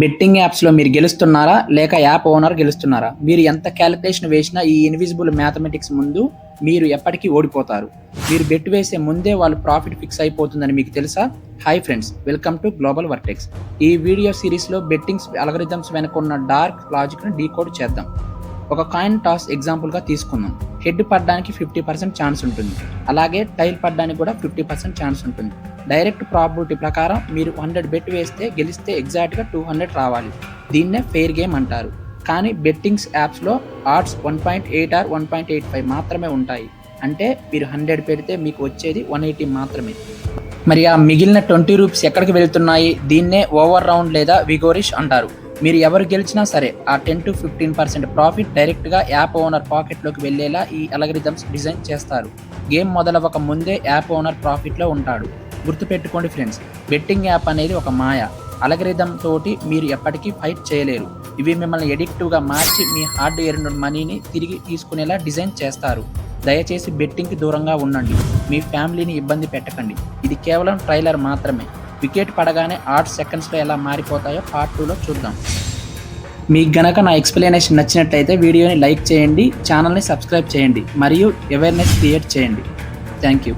Betting యాప్స్‌లో మీరు గెలుస్తున్నారా? లేక యాప్ ఓనర్ గెలుస్తున్నారా? మీరు ఎంత కాలిక్యులేషన్ వేసినా ఈ ఇన్విజిబుల్ మ్యాథమెటిక్స్ ముందు మీరు ఎప్పటికీ ఓడిపోతారు. మీరు బెట్ వేసే ముందే వాళ్ళు ప్రాఫిట్ ఫిక్స్ అయిపోతుందని మీకు తెలుసా? Hi friends, welcome to global vertex. ఈ వీడియో సిరీస్‌లో బెట్టింగ్స్ అల్గోరిథమ్స్ వెనుక ఉన్న డార్క్ లాజిక్‌ని డీకోడ్ చేద్దాం. ఒక కాయిన్ టాస్ ఎగ్జాంపుల్‌గా తీసుకుందాం. హెడ్ పడడానికి 50% ఛాన్స్ ఉంటుంది. అలాగే టైల్ పడడానికి కూడా 50% ఛాన్స్ ఉంటుంది. డైరెక్ట్ ప్రాబబిలిటీ ప్రకారం మీరు 100 బెట్ వేస్తే గెలిస్తే ఎగ్జాక్ట్గా 200 రావాలి. దీన్నే ఫెయిర్ గేమ్ అంటారు. కానీ బెట్టింగ్స్ యాప్స్లో ఆడ్స్ 1.8 ఆర్ 1.85 మాత్రమే ఉంటాయి. అంటే మీరు 100 పెడితే మీకు వచ్చేది 180 మాత్రమే. మరి ఆ మిగిలిన 20 రూపీస్ ఎక్కడికి వెళ్తున్నాయి? దీన్నే ఓవర్ రౌండ్ లేదా విగోరిష్ అంటారు. మీరు ఎవరు గెలిచినా సరే ఆ 10 to 15% ప్రాఫిట్ డైరెక్ట్గా యాప్ ఓనర్ పాకెట్లోకి వెళ్ళేలా ఈ అల్గోరిథమ్స్ డిజైన్ చేస్తారు. గేమ్ మొదలవ్వక ముందే యాప్ ఓనర్ ప్రాఫిట్లో ఉంటాడు. గుర్తుపెట్టుకోండి ఫ్రెండ్స్, బెట్టింగ్ యాప్ అనేది ఒక మాయ. అల్గోరిథం తోటి మీరు ఎప్పటికీ ఫైట్ చేయలేరు. ఇవి మిమ్మల్ని ఎడిక్టివ్గా మార్చి మీ హార్డ్ ఎర్న్డ్ మనీని తిరిగి తీసుకునేలా డిజైన్ చేస్తారు. దయచేసి బెట్టింగ్కి దూరంగా ఉండండి. మీ ఫ్యామిలీని ఇబ్బంది పెట్టకండి. ఇది కేవలం ట్రైలర్ మాత్రమే. వికెట్ పడగానే 8 సెకండ్స్లో ఎలా మారిపోతాయో పార్ట్ 2లో చూద్దాం. మీకు గనక నా ఎక్స్ప్లెనేషన్ నచ్చినట్లయితే వీడియోని లైక్ చేయండి, ఛానల్ని సబ్స్క్రైబ్ చేయండి మరియు అవేర్నెస్ క్రియేట్ చేయండి. Thank you.